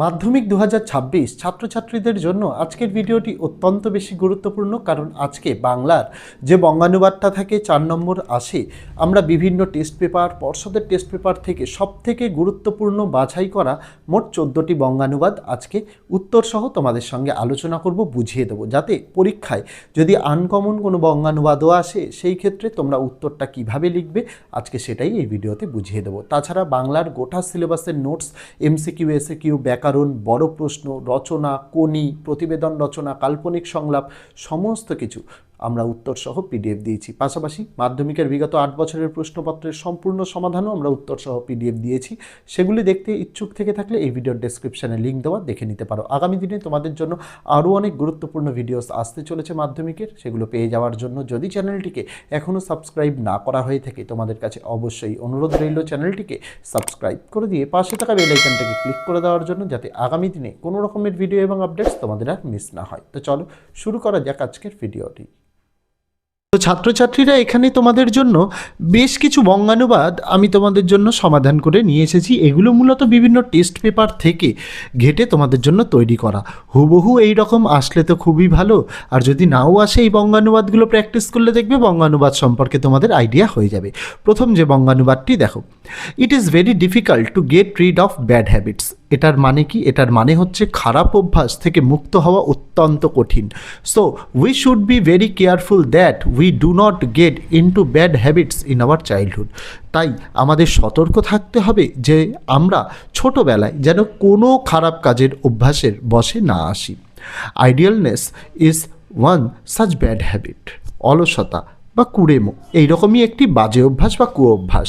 মাধ্যমিক 2026 ছাত্রছাত্রীদের জন্য আজকের ভিডিওটি অত্যন্ত বেশি গুরুত্বপূর্ণ, কারণ আজকে বাংলার যে বঙ্গানুবাদটা থাকে 4 নম্বর আসে। আমরা বিভিন্ন টেস্ট পেপার, পর্ষদের টেস্ট পেপার থেকে সবথেকে গুরুত্বপূর্ণ বাছাই করা মোট 14টি বঙ্গানুবাদ আজকে উত্তরসহ তোমাদের সঙ্গে আলোচনা করব, বুঝিয়ে দেবো, যাতে পরীক্ষায় যদি আনকমন কোনো বঙ্গানুবাদও আসে সেই ক্ষেত্রে তোমরা উত্তরটা কিভাবে লিখবে আজকে সেটাই এই ভিডিওতে বুঝিয়ে দেবো। তাছাড়া বাংলার গোটা সিলেবাসের নোটস, এমসিকিউ, এসএকিউ, ব্যাকরণ, বড় প্রশ্ন, রচনা, কোনি, প্রতিবেদন রচনা, কাল্পনিক সংলাপ, সমস্ত কিছু আমরা উত্তরসহ পিডিএফ দিয়েছি। পাশাপাশি মাধ্যমিকের বিগত 8 বছরের প্রশ্নপত্রের সম্পূর্ণ সমাধানও আমরা উত্তরসহ পিডিএফ দিয়েছি। সেগুলি দেখতে ইচ্ছুক থেকে থাকলে এই ভিডিওর ডেসক্রিপশানে লিঙ্ক দেওয়া, দেখে নিতে পারো। আগামী দিনে তোমাদের জন্য আরও অনেক গুরুত্বপূর্ণ ভিডিওস আসতে চলেছে মাধ্যমিকের, সেগুলো পেয়ে যাওয়ার জন্য যদি চ্যানেলটিকে এখনও সাবস্ক্রাইব না করা হয়ে থাকে তোমাদের কাছে অবশ্যই অনুরোধ রইল চ্যানেলটিকে সাবস্ক্রাইব করে দিয়ে পাশে থাকা বেল আইকনটাকে ক্লিক করে দেওয়ার জন্য, যাতে আগামী দিনে কোনো রকমের ভিডিও এবং আপডেটস তোমাদের আর মিস না হয়। তো চলো শুরু করা যাক আজকের ভিডিওটি। তো ছাত্রছাত্রীরা, এখানে তোমাদের জন্য বেশ কিছু বঙ্গানুবাদ আমি তোমাদের জন্য সমাধান করে নিয়ে এসেছি। এগুলো মূলত বিভিন্ন টেস্ট পেপার থেকে ঘেটে তোমাদের জন্য তৈরি করা। হুবহু এই রকম আসলে তো খুবই ভালো, আর যদি নাও আসে এই বঙ্গানুবাদগুলো প্র্যাকটিস করলে দেখবে বঙ্গানুবাদ সম্পর্কে তোমাদের আইডিয়া হয়ে যাবে। প্রথম যে বঙ্গানুবাদটি দেখো, it is very difficult to get rid of bad habits. এটার মানে কি? এটার মানে হচ্ছে খারাপ অভ্যাস থেকে মুক্ত হওয়া অত্যন্ত কঠিন। So we should be very careful that we do not get into bad habits in our childhood. তাই আমাদের সতর্ক থাকতে হবে যে আমরা ছোটোবেলায় যেন কোনো খারাপ কাজের অভ্যাসের বশে না আসি। Idleness is one such bad habit. অলসতা বা কুড়েমো এইরকমই একটি বাজে অভ্যাস বা কুঅভ্যাস।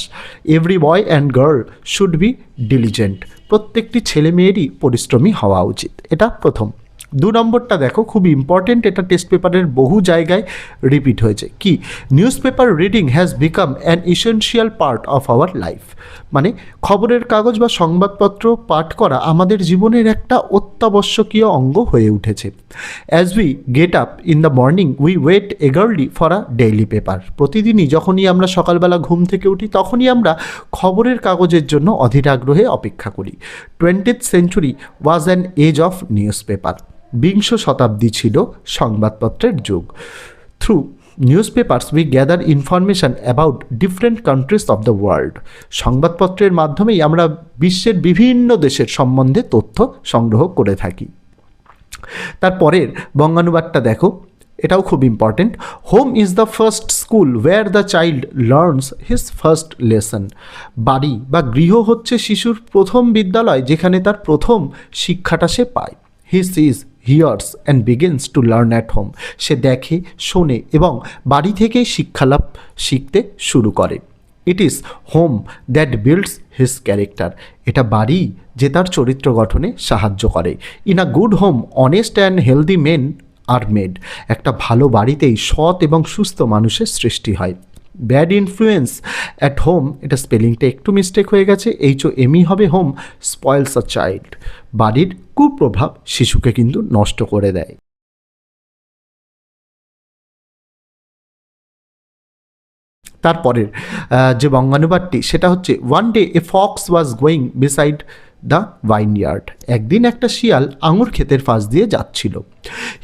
Every boy and girl should be diligent. প্রত্যেকটি ছেলে মেয়েরই পরিশ্রমী হওয়া উচিত। এটা প্রথম। 2 নম্বরটা দেখো, খুব ইম্পর্টেন্ট, এটা টেস্ট পেপারের বহু জায়গায় রিপিট হয়েছে। কি? News paper reading has become an essential part of our life. মানে খবরের কাগজ বা সংবাদপত্র পাঠ করা আমাদের জীবনের একটা অত্যাবশ্যকীয় অঙ্গ হয়ে উঠেছে। As we get up in the morning we wait eagerly for a daily paper. প্রতিদিনই যখনই আমরা সকালবেলা ঘুম থেকে উঠি তখনই আমরা খবরের কাগজের জন্য অধীর আগ্রহে অপেক্ষা করি। 20th century was an age of news পেপার। বিংশ শতাব্দী ছিল সংবাদপত্রের যুগ। Through newspapers we gather information about different countries of the world. সংবাদপত্রের মাধ্যমেই আমরা বিশ্বের বিভিন্ন দেশের সম্বন্ধে তথ্য সংগ্রহ করে থাকি। তারপরের বঙ্গানুবাদটা দেখো, এটাও খুব important. Home is the first school where the child learns his first lesson. বাড়ি বা গৃহ হচ্ছে শিশুর প্রথম বিদ্যালয়, যেখানে তার প্রথম শিক্ষাটা সে পায়। He sees, hears and begins to learn at home. সে দেখে, শোনে এবং বাড়ি থেকে শিক্ষালাভ শিখতে শুরু করে। It is home that builds his character. এটা বাড়ি যে তার চরিত্র গঠনে সাহায্য করে। In a good home honest and healthy men are made. একটা ভালো বাড়িতেই সৎ এবং সুস্থ মানুষের সৃষ্টি হয়। ব্যাড ইনফ্লুয়েন্স অ্যাট হোম, এটা স্পেলিংটা একটু মিস্টেক হয়ে গেছে, HOME হবে হোম, স্পয়েলস আ চাইল্ড। বাড়ির কুপ্রভাব শিশুকে কিন্তু নষ্ট করে দেয়। তারপরের যে বঙ্গানুবাদটি সেটা হচ্ছে, one day a fox was going beside the vineyard. একদিন একটা শিয়াল আঙুর ক্ষেতের পাশ দিয়ে যাচ্ছিল।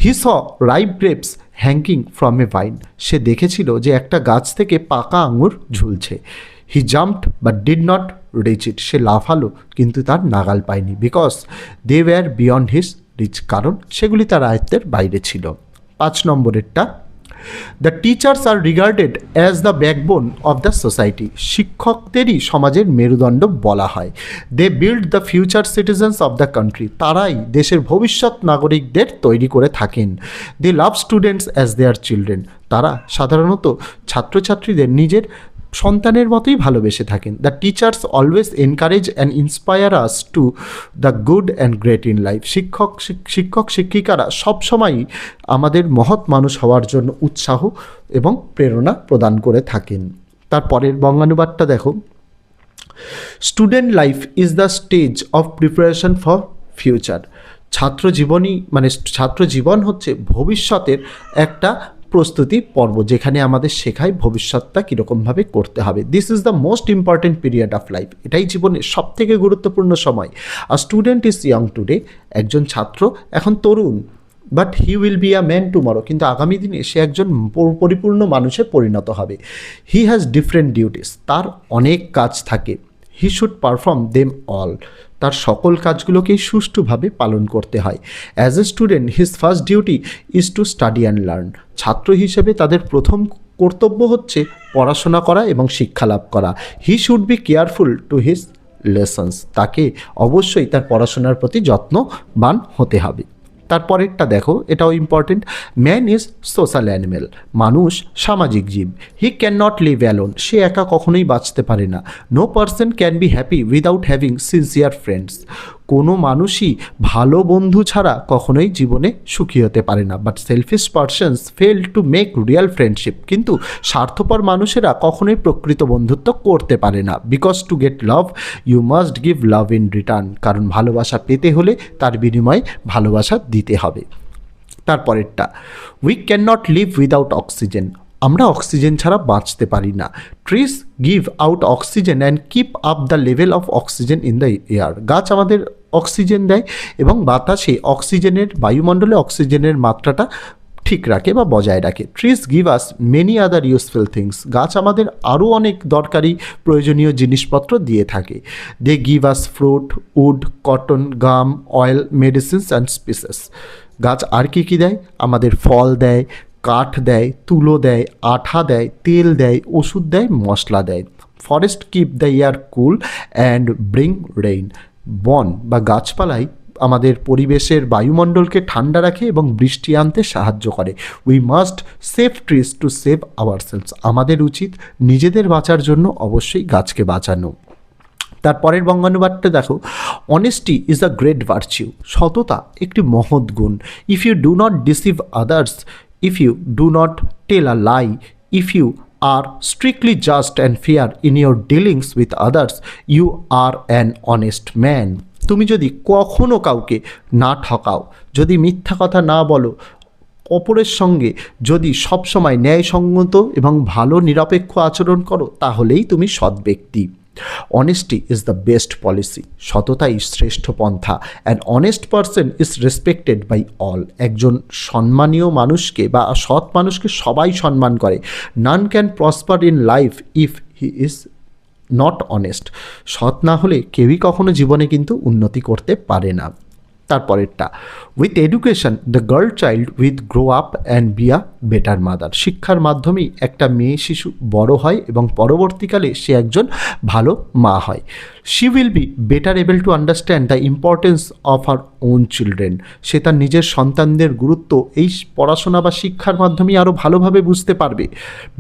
He saw ripe grapes hanging from a vine. সে দেখেছিল যে একটা গাছ থেকে পাকা আঙুর ঝুলছে। He jumped but did not reach it. সে লাফালো কিন্তু তার নাগাল পায়নি। Because they were beyond his reach. কারণ সেগুলি তার আয়ত্তের বাইরে ছিল। 5 নম্বরেরটা, the teachers are regarded as the backbone of the society. শিক্ষকদেরই সমাজের মেরুদণ্ড বলা হয়। They build the future citizens of the country. তারাই দেশের ভবিষ্যৎ নাগরিকদের তৈরি করে থাকেন। They love students as their children. তারা সাধারণত ছাত্রছাত্রীদের নিজের সন্তানের মতোই ভালোবেসে থাকেন। The teachers always encourage and inspire us to the good and great in life. শিক্ষক শিক্ষিকারা সবসময়ই আমাদের মহৎ মানুষ হওয়ার জন্য উৎসাহ এবং প্রেরণা প্রদান করে থাকেন। তারপরের বঙ্গানুবাদটা দেখো, student life is the stage of preparation for future. ছাত্র জীবন হচ্ছে ভবিষ্যতের একটা প্রস্তুতি পর্ব, যেখানে আমাদের শেখায় ভবিষ্যৎটা কীরকমভাবে করতে হবে। This is the most important period of life. এটাই জীবনের সবথেকে গুরুত্বপূর্ণ সময়। A student is young today, একজন ছাত্র এখন তরুণ, but he will be a man tomorrow, কিন্তু আগামী দিনে সে একজন পরিপূর্ণ মানুষে পরিণত হবে। হি হ্যাজ ডিফারেন্ট ডিউটিস, তার অনেক কাজ থাকে। He should perform them all, তার সকল কাজগুলোকেই সুষ্ঠুভাবে পালন করতে হয়। As a student his first duty is to study and learn, ছাত্র হিসেবে তাদের প্রথম কর্তব্য হচ্ছে পড়াশোনা করা এবং শিক্ষা লাভ করা। He should be careful to his lessons, তাকে অবশ্যই তার পড়াশোনার প্রতি যত্নবান হতে হবে। তারপরেরটা দেখো, এটাও important. Man is social animal, মানুষ সামাজিক জীব। He can not live alone, সে একা কখনোই বাঁচতে পারে না। No person can be happy without having sincere friends, কোনো মানুষই ভালো বন্ধু ছাড়া কখনোই জীবনে সুখী হতে পারে না। But selfish persons fail to make real friendship, কিন্তু স্বার্থপর মানুষেরা কখনোই প্রকৃত বন্ধুত্ব করতে পারে না। Because to get love you must give love in return, কারণ ভালোবাসা পেতে হলে তার বিনিময়ে ভালোবাসা দিতে হবে। তারপরেরটা, we can not live without oxygen, আমরা অক্সিজেন ছাড়া বাঁচতে পারি না। Trees give out oxygen and keep up the level of oxygen in the air, গাছ আমাদের অক্সিজেন দেয় এবং বাতাসে অক্সিজেনের, বায়ুমণ্ডলে অক্সিজেনের মাত্রাটা ঠিক রাখে বা বজায় রাখে। Trees give us many other useful things, গাছ আমাদের আরও অনেক দরকারি প্রয়োজনীয় জিনিসপত্র দিয়ে থাকে। They give us fruit, wood, cotton, gum, oil, medicines and spices. গাছ আর কী দেয়? আমাদের ফল দেয়, কাঠ দেয়, তুলো দেয়, আঠা দেয়, তেল দেয়, ওষুধ দেয়, মশলা দেয়। Forest keep the air cool and bring rain, বন বা গাছপালাই আমাদের পরিবেশের বায়ুমণ্ডলকে ঠান্ডা রাখে এবং বৃষ্টি আনতে সাহায্য করে। We must save trees to save ourselves, আমাদের উচিত নিজেদের বাঁচার জন্য অবশ্যই গাছকে বাঁচানো। তারপরের বঙ্গানুবাদটা দেখো, honesty is a great virtue, সততা একটি মহৎ গুণ। If you do not deceive others, if you do not tell a lie, if you are strictly just and fair in your dealings with others, you are an honest man. তুমি যদি কখনো কাউকে না ঠকাও, যদি মিথ্যা কথা না বলো, অপরের সঙ্গে যদি সবসময় ন্যায়সঙ্গত এবং ভালো নিরপেক্ষ আচরণ করো, তাহলেই তুমি সৎ ব্যক্তি। Honesty is the best policy, সততাই শ্রেষ্ঠ পন্থা। An honest person is respected by all, একজন সম্মানীয় মানুষকে বা সৎ মানুষকে সবাই সম্মান করে। None can prosper in life if he is not honest, সৎ না হলে কেউই কখনো জীবনে কিন্তু উন্নতি করতে পারে না। তারপরেরটা, with education the girl child with grow up and be a better mother, শিক্ষার মাধ্যমেই একটা মেয়ে শিশু বড় হয় এবং পরবর্তীকালে সে একজন ভালো মা হয়। She will be better able to understand the importance of her own children, সে তার নিজের সন্তানদের গুরুত্ব এই পড়াশোনা বা শিক্ষার মাধ্যমেই আরও ভালোভাবে বুঝতে পারবে।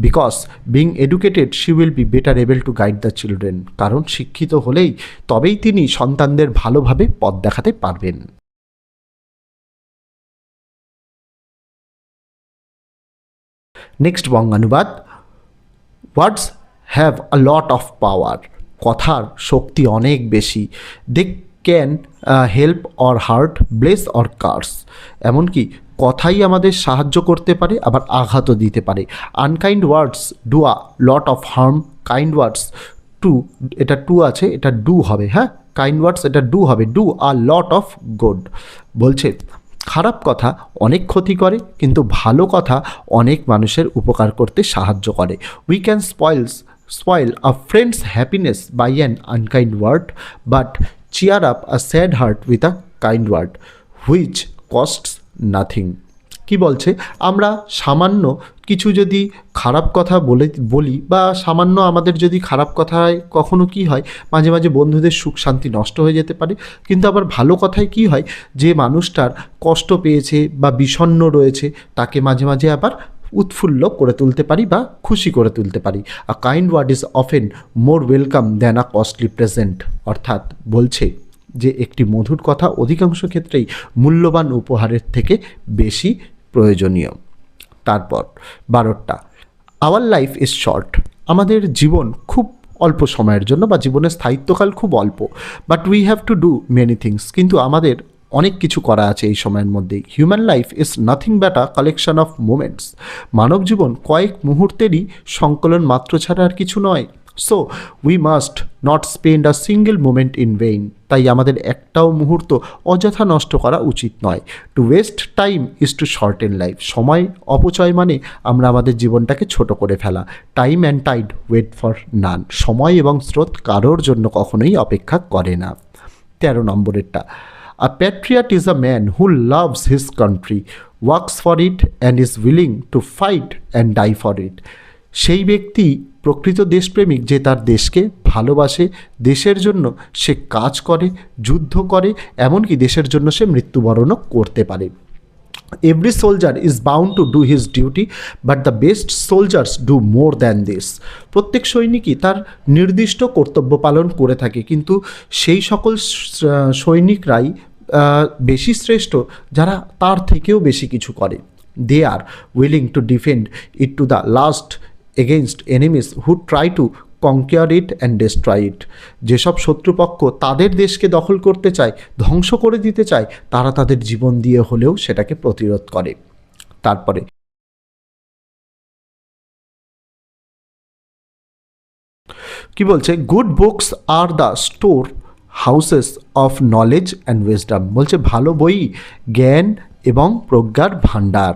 Because being educated she will be better able to guide the children, কারণ শিক্ষিত হলেই তবেই তিনি সন্তানদের ভালোভাবে পথ দেখাতে পারবেন। নেক্সট বঙ্গানুবাদ, words have a lot of power, কথার শক্তি অনেক বেশি। They can help or hurt, bless or curse, এমনকি কথাই আমাদের সাহায্য করতে পারে আবার আঘাতও দিতে পারে। Unkind words do a lot of harm, kind words two, এটা টু আছে, এটা ডু হবে, হ্যাঁ, কাইন্ড ওয়ার্ডস এটা ডু হবে, do a lot of good. বলছে খারাপ কথা অনেক ক্ষতি করে, কিন্তু ভালো কথা অনেক মানুষের উপকার করতে সাহায্য করে। We can spoil a friend's happiness by an unkind word, but cheer up a sad heart with a kind word, which costs nothing. কি বলছে, আমরা সামান্য কিছু যদি খারাপ কথা বলি বা সামান্য আমাদের যদি খারাপ কথায় কখনো কি হয়, মাঝে মাঝে বন্ধুদের সুখ শান্তি নষ্ট হয়ে যেতে পারে, কিন্তু আবার ভালো কথায় কি হয়, যে মানুষটার কষ্ট পেয়েছে বা বিষণ্ণ রয়েছে তাকে মাঝে মাঝে আবার উৎফুল্ল করে তুলতে পারি বা খুশি করে তুলতে পারি। A kind word is often more welcome than a costly present, অর্থাৎ বলছে যে একটি মধুর কথা অধিকাংশ ক্ষেত্রেই মূল্যবান উপহারের থেকে বেশি প্রয়োজনীয়। তারপর 12টা, আওয়ার লাইফ ইজ শর্ট, আমাদের জীবন খুব অল্প সময়ের জন্য বা জীবনের স্থায়িত্বকাল খুব অল্প। But we have to do many things, কিন্তু আমাদের অনেক কিছু করা আছে এই সময়ের মধ্যে। Human life is nothing but a collection of moments. মানব জীবন কয়েক মুহূর্তেরই সংকলন মাত্র ছাড়া আর কিছু নয়। So we must not spend a single moment in vain. তাই আমাদের একটাও মুহূর্ত অযথা নষ্ট করা উচিত নয়। To waste time is to shorten life. সময় অপচয় মানে আমরা আমাদের জীবনটাকে ছোট করে ফেলা। Time and tide wait for none. সময় এবং স্রোত কারোর জন্য কখনোই অপেক্ষা করে না। 13 নম্বরেরটা, a patriot is a man who loves his country, works for it and is willing to fight and die for it. সেই ব্যক্তি প্রকৃত দেশপ্রেমিক যে তার দেশকে ভালোবাসে, দেশের জন্য সে কাজ করে, যুদ্ধ করে, এমনকি দেশের জন্য সে মৃত্যুবরণও করতে পারে। Every soldier is bound to do his duty but the best soldiers do more than this. প্রত্যেক সৈনিকই তার নির্দিষ্ট কর্তব্য পালন করে থাকে, কিন্তু সেই সকল সৈনিকরাই বেশি শ্রেষ্ঠ যারা তার থেকেও বেশি কিছু করে। They are willing to defend it to the last against enemies who try to conquer it and destroy it. যেসব শত্রুপক্ষ তাদের দেশকে দখল করতে চায়, ধ্বংস করে দিতে চায়, তারা তাদের জীবন দিয়ে হলেও সেটাকে প্রতিরোধ করে। তারপরে কি বলছে, good books are the store houses of knowledge and wisdom. বলছে ভালো বই জ্ঞান এবং প্রজ্ঞার ভাণ্ডার।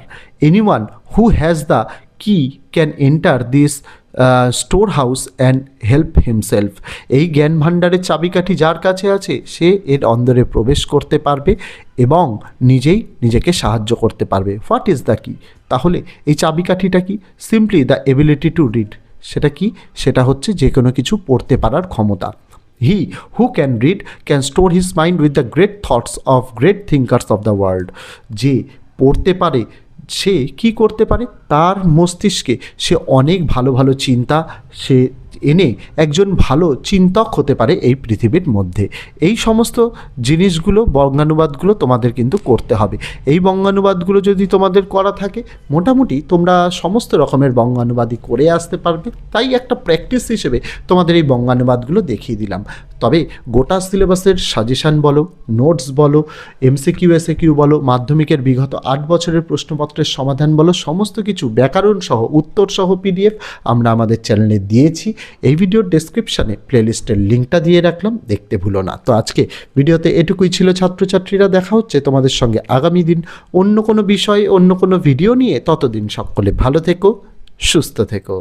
এনিওয়ান হু হ্যাজ দ্য কি can enter this store house and help himself. এই জ্ঞান ভাণ্ডারের চাবিকাঠি যার কাছে আছে সে এর অন্দরে প্রবেশ করতে পারবে এবং নিজেই নিজেকে সাহায্য করতে পারবে। হোয়াট ইজ দ্য কি? তাহলে এই চাবিকাঠিটা কি? Simply the ability to read. সেটা কি? সেটা হচ্ছে যে কোনো কিছু পড়তে পারার ক্ষমতা। He who can read can store his mind with the great thoughts of great thinkers of the world. যে পড়তে পারে সে কি করতে পারে? তার মস্তিষ্কে সে অনেক ভালো ভালো চিন্তা সে এনে একজন ভালো চিন্তক হতে পারে এই পৃথিবীর মধ্যে। এই সমস্ত জিনিসগুলো বঙ্গানুবাদগুলো তোমাদের কিন্তু করতে হবে। এই বঙ্গানুবাদগুলো যদি তোমাদের করা থাকে মোটামুটি তোমরা সমস্ত রকমের বঙ্গানুবাদই করে আসতে পারবে। তাই একটা প্র্যাকটিস হিসেবে তোমাদের এই বঙ্গানুবাদগুলো দেখিয়ে দিলাম। তবে গোটা সিলেবাসের সাজেশান বলো, নোটস বলো, এমসিকিউ এসএকিউ বলো, মাধ্যমিকের বিগত 8 বছরের প্রশ্নপত্রের সমাধান বলো, সমস্ত কিছু ব্যাকরণ সহ উত্তর সহ পিডিএফ আমরা আমাদের চ্যানেলে দিয়েছি। এই ভিডিওর ডেসক্রিপশানে প্লেলিস্টের লিঙ্কটা দিয়ে রাখলাম, দেখতে ভুলো না। তো আজকে ভিডিওতে এটুকুই ছিল ছাত্রছাত্রীরা। দেখা হচ্ছে তোমাদের সঙ্গে আগামী দিন অন্য কোনো বিষয়ে অন্য কোনো ভিডিও নিয়ে। ততদিন সকলে ভালো থেকো, সুস্থ থেকো।